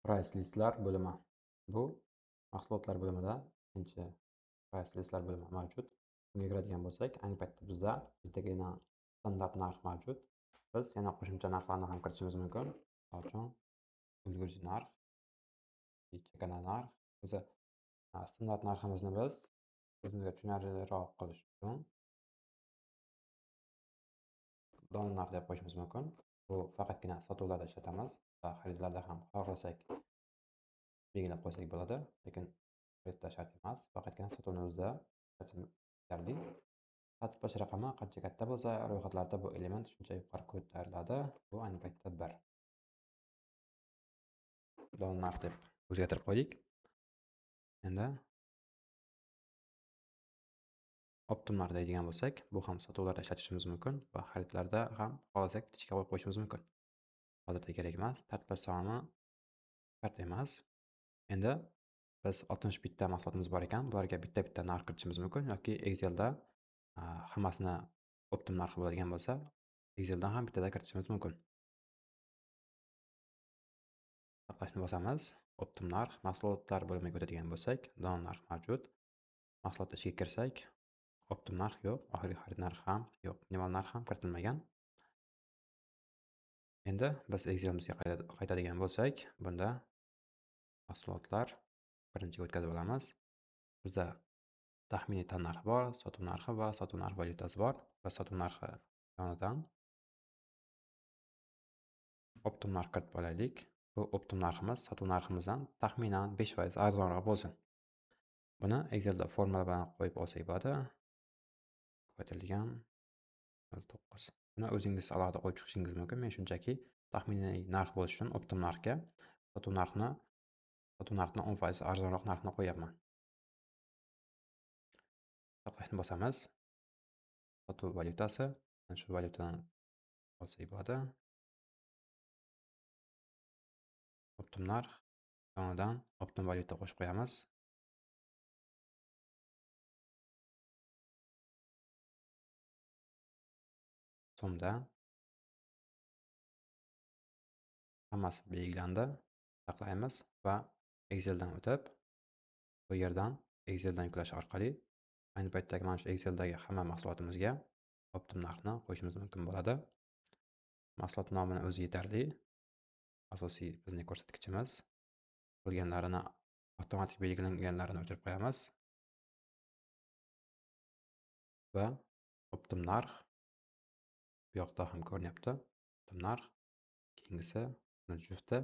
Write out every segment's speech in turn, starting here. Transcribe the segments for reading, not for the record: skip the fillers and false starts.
Price listlar bo'limi. Bu mahsulotlar bo'limida ikkinchi price listlar bo'limi mavjud. Bunga kiradigan bo'lsak, ayni paytda bizda bittagina standart narx mavjud. Biz yana qo'shimcha narxlarni ham kiritishimiz mumkin. Misol uchun, ulgurji narx, chakana narx. O'zi standart narximizni biz o'zimizga tushunarliroq qilish uchun dona narx deb qo'yishimiz mumkin. Bu faqatgina sotuvlarda ishlatamiz va xaridlarda ham xohlasak belgilab qo'ysak bo'ladi, lekin xaridda shart emas. Faqatgina sotuvni o'zida yetarli. Tartiblash raqami qancha katta bo'lsa, ro'yxatlarda bu element shuncha yuqori ko'tariladi. Bu ayni paytda 1. Dona narx deb o'zgartirib qo'ydik. Endi optim narx deydigan bo'lsak, bu ham sotuvlarda ishlatishimiz mumkin va xaridlarda ham xohlasak ichiga qo'yib qo'yishimiz mumkin. Hozirda kerak emas. Tartiblash soni shart emas. Endi biz 60 bitta mahsulotimiz bor ekan, bularga bitta-bitta narx kiritishimiz mumkin yoki Excelda hammasini optim narxi bo'ladigan bo'lsa, Exceldan ham bittada kiritishimiz mumkin. Saqlashni bosamiz. Optim narx, mahsulotlar bo'limiga o'tadigan bo'lsak, dona narx mavjud. Mahsulot ichiga kirsak, optim narx yo'q, oxirgi xarid narxi ham yo'q, minimal narx ham kiritilmagan. Endi biz Excelimizga qaytadigan bo'lsak, bunda mahsulotlar birinchiga o'tkazib olamiz. Bizda taxminiy tan narxi bor, sotuv narxi va sotuv narxi valyutasi bor. Va sotuv narxi yonidan optim narx kiritib olaylik. Bu optim narximiz sotuv narximizdan taxminan 5% arzonroq bo'lsin. Buni Excelda formula bilan qo'yib olsak bo'ladi. Ko'paytirilgan 0.9. Buni o'zingiz alohida qo'yib chiqishingiz mumkin. Men shunchaki taxminiy narx bo'lishi uchun optim narxga sotuv narxni 10% arzonroq narxni qo'yapman. Saqlashni bosamiz. Sotuv valyutasi, shu valyutadan olsak bo'ladi. Optim narx, yonidan optim valyuta qo'shib qo'yamiz. So'mda hammasi belgilandi. Saqlaymiz va Exceldan o'tib, bu yerdan Exceldan yuklash orqali ayni paytdagi mana shu Exceldagi hamma mahsulotimizga optim narxni qo'yishimiz mumkin bo'ladi. Mahsulot nomini o'zi yetarli. Asosiy bizning ko'rsatkichimiz. Qolganlarini avtomatik belgilanganlarini o'chirib qo'yamiz. Va optim narx bu yoqda ham ko'rinyapti. Optim narx, keyingisi jufti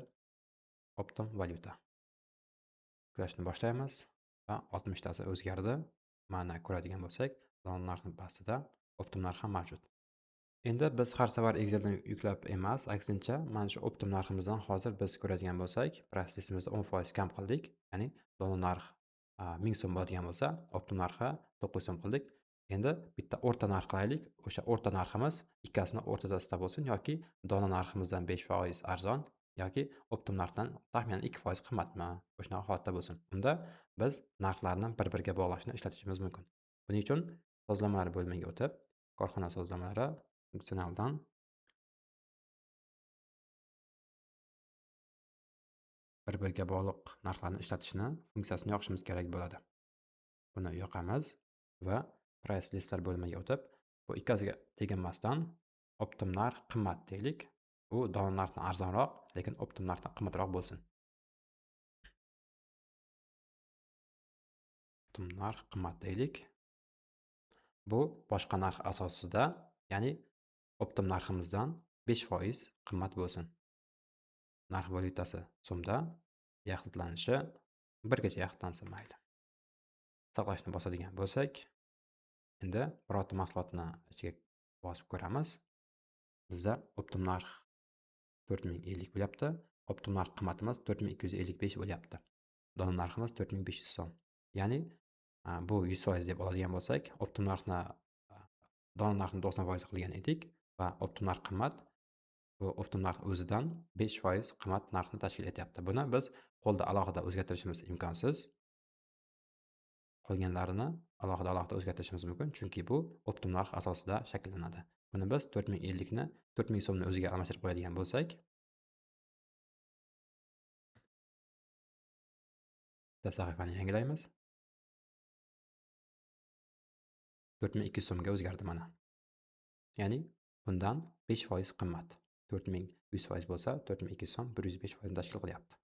optim valyuta. Yuklashni boshlaymiz va 60 tasi o'zgardi. Mana ko'radigan bo'lsak, dona narxning pastida optim narx ham mavjud. Endi biz har safar Exceldan yuklab emas, aksincha mana shu optim narximizdan hozir biz ko'radigan bo'lsak, price listimizni 10% kam qildik. Ya'ni dona narx 1000 so'm bo'ladigan bo'lsa, optim narxi 900 so'm qildik. Endi bitta o'rta narx qilaylik. O'sha o'rta narximiz ikkasini o'rtasida bo'lsin yoki dona narximizdan 5% arzon yoki optim narxdan taxminan 2% qimmatmi? O'shunaqa holatda bo'lsin. Unda biz narxlarni bir-biriga bog'lashni ishlatishimiz mumkin. Buning uchun sozlamalar bo'limiga o'tib, korxona sozlamalari funksionaldan bir-biriga bog'liq narxlarni ishlatishni funksiyasini yoqishimiz kerak bo'ladi. Buni yoqamiz va price listlar bo'limiga o'tib, bu ikkasiga teginmasdan optim narx qimmat deylik. U dona narxdan arzonroq, lekin optim narxdan qimmatroq bo'lsin. Optim narx qimmat deylik. Bu boshqa narx asosida, ya'ni optim narximizdan 5% qimmat bo'lsin. Narx valyutasi so'mda, yaxlitlanishi 1 gacha yaxlitlansin mayli. Saqlashni bosadigan bo'lsak, endi birorta mahsulotni ichiga bosib ko'ramiz. Bizda optim narx 4050 bo'lyapti. Optim narx qimmatimiz 4255 bo'lyapti. Dona narximiz 4500 so'm. Ya'ni bu 100% deb oladigan bo'lsak, optim narxni dona narxini 90% qilgan edik va optim narx qimmat. Bu optim narx o'zidan 5% qimmat narxni tashkil etyapti. Buni biz qo'lda alohida o'zgartirishimiz imkonsiz. Qolganlarini alohida o'zgartirishimiz mumkin, chunki bu optim narx asosida shakllanadi. Buni biz 4050 ni 4000 so'mni o'ziga almashtirib qo'yadigan bo'lsak, Bitta sahifani yangilaymiz. 4200 so'mga o'zgardi mana. Ya'ni bundan 5% qimmat. 4100% bo'lsa, 4200 so'm 105% tashkil qilyapti.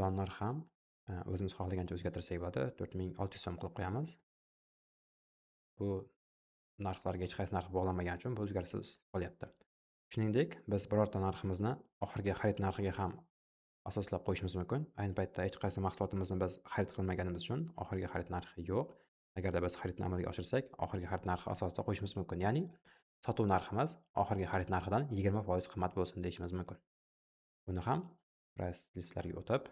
Don narxi ham o'zimiz xohlagancha o'zgartirsak bo'ladi. 4600 so'm qilib qo'yamiz. Bu narxlarga hech qaysi narx bog'lanmagani uchun bu o'zgarishsiz qolyapti. Shuningdek, biz birorta narximizni oxirgi xarid narxiga ham asoslab qo'yishimiz mumkin. Ayni paytda hech qaysi mahsulotimizni biz xarid qilmaganimiz uchun oxirgi xarid narxi yo'q. Agarda biz xaridni amalga oshirsak, oxirgi xarid narxi asosida qo'yishimiz mumkin. Ya'ni sotuv narximiz oxirgi xarid narxidan 20% qimmat bo'lsin deyishimiz mumkin. Buni ham price listlarga o'tib,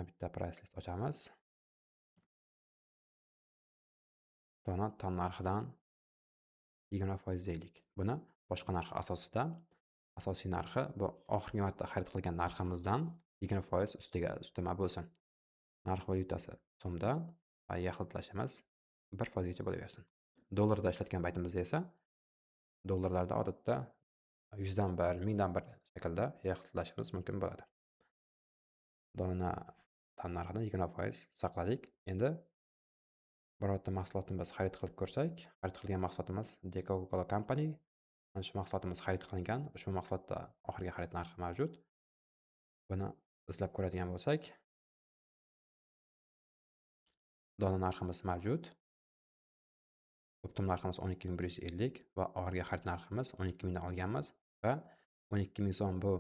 bitta price list ochamiz. Dona ton narxidan 20% deylik. Buni boshqa narx asosida asosiy narxi bu oxirgi marta xarid qilgan narximizdan 20% ustiga ustma bo'lsin. Narx valyutasi so'mda va yaxlitlashimiz 1% gacha bo'laversin. Dollarda ishlatgan paytimizda esa dollarlarda odatda 100 dan 1, 1000 dan 1 shaklda yaxlitlashimiz mumkin bo'ladi. Dona tan narxidan 20% saqladik. Endi birorta mahsulotni biz xarid qilib ko'rsak, xarid qilgan mahsulotimiz The Coca-Cola Company. Mana shu mahsulotimiz xarid qilingan. Ushbu mahsulotda oxirgi xarid narxi mavjud. Buni izlab ko'radigan bo'lsak, dona narximiz mavjud. Optim narximiz 12150 va oxirgi xarid narximiz 12000 dan olganmiz va 12000 so'm bu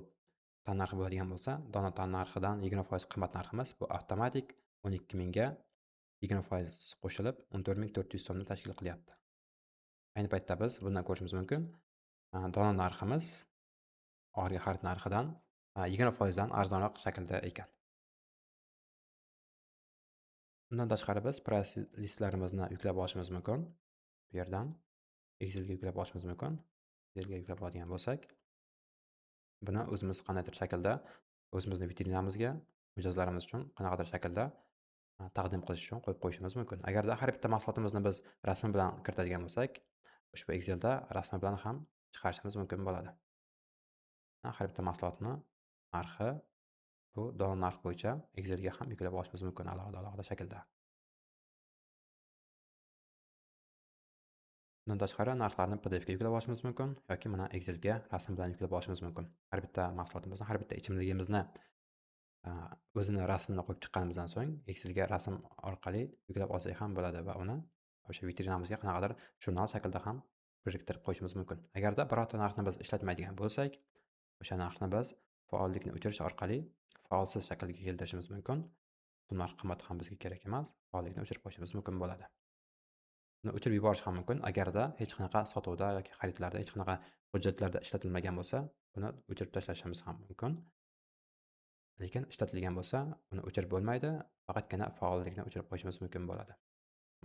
tan narxi bo'ladigan bo'lsa, dona tan narxidan 20% qimmat narximiz bu avtomatik 12000 ga 20% qo'shilib 14400 so'mni tashkil qilyapti. Ayni paytda biz bundan ko'rishimiz mumkin. Dona narximiz oxirgi xarid narxidan 20% dan arzonroq shaklda ekan. Bundan tashqari biz price listlarimizni yuklab olishimiz mumkin. Bu yerdan Excelga yuklab olishimiz mumkin. Excelga yuklab oladigan bo'lsak, buni o'zimiz qandaydir shaklda o'zimizning vitrinamizga mijozlarimiz uchun qanaqadir shaklda taqdim qilish uchun qo'yib qo'yishimiz mumkin. Agarda har bitta mahsulotimizni biz rasmi bilan kiritadigan bo'lsak, ushbu Excelda rasmi bilan ham chiqarishimiz mumkin bo'ladi. Har bitta mahsulotni narxi bu dona narx bo'yicha Excelga ham yuklab olishimiz mumkin alohida shaklda. Bundan tashqari narxlarni PDF ga yuklab olishimiz mumkin yoki mana Excelga rasm bilan yuklab olishimiz mumkin. Har bitta mahsulotimizni, har bitta ichimligimizni o'zini rasmini qo'yib chiqqanimizdan so'ng Excelga rasm orqali yuklab olsak ham bo'ladi va uni o'sha vitrinamizga qanaqadir jurnal shaklida ham biriktirib qo'yishimiz mumkin. Agarda birorta narxni biz ishlatmaydigan bo'lsak, o'sha narxni biz faollikni o'chirish orqali faolsiz shaklga keltirishimiz mumkin. Bu narx qimmat ham bizga kerak emas, faollikni o'chirib qo'yishimiz mumkin bo'ladi. Uni o'chirib yuborish ham mumkin. Agarda hech qanaqa sotuvda yoki xaridlarda hech qanaqa hujjatlarda ishlatilmagan bo'lsa, buni o'chirib tashlashimiz ham mumkin. Lekin ishlatilgan bo'lsa, uni o'chirib bo'lmaydi, faqatgina faollikni o'chirib qo'yishimiz mumkin bo'ladi.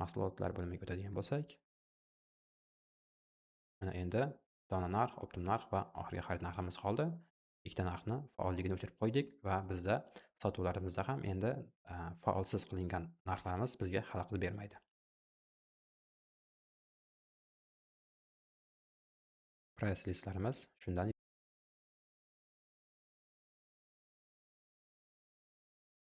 Mahsulotlar bo'limiga o'tadigan bo'lsak, mana endi dona narx, optim narx va oxirgi xarid narximiz qoldi. Ikkita narxni faolligini o'chirib qo'ydik va bizda sotuvlarimizda ham endi faolsiz qilingan narxlarimiz bizga xalaqit bermaydi. Price listlarimiz shundan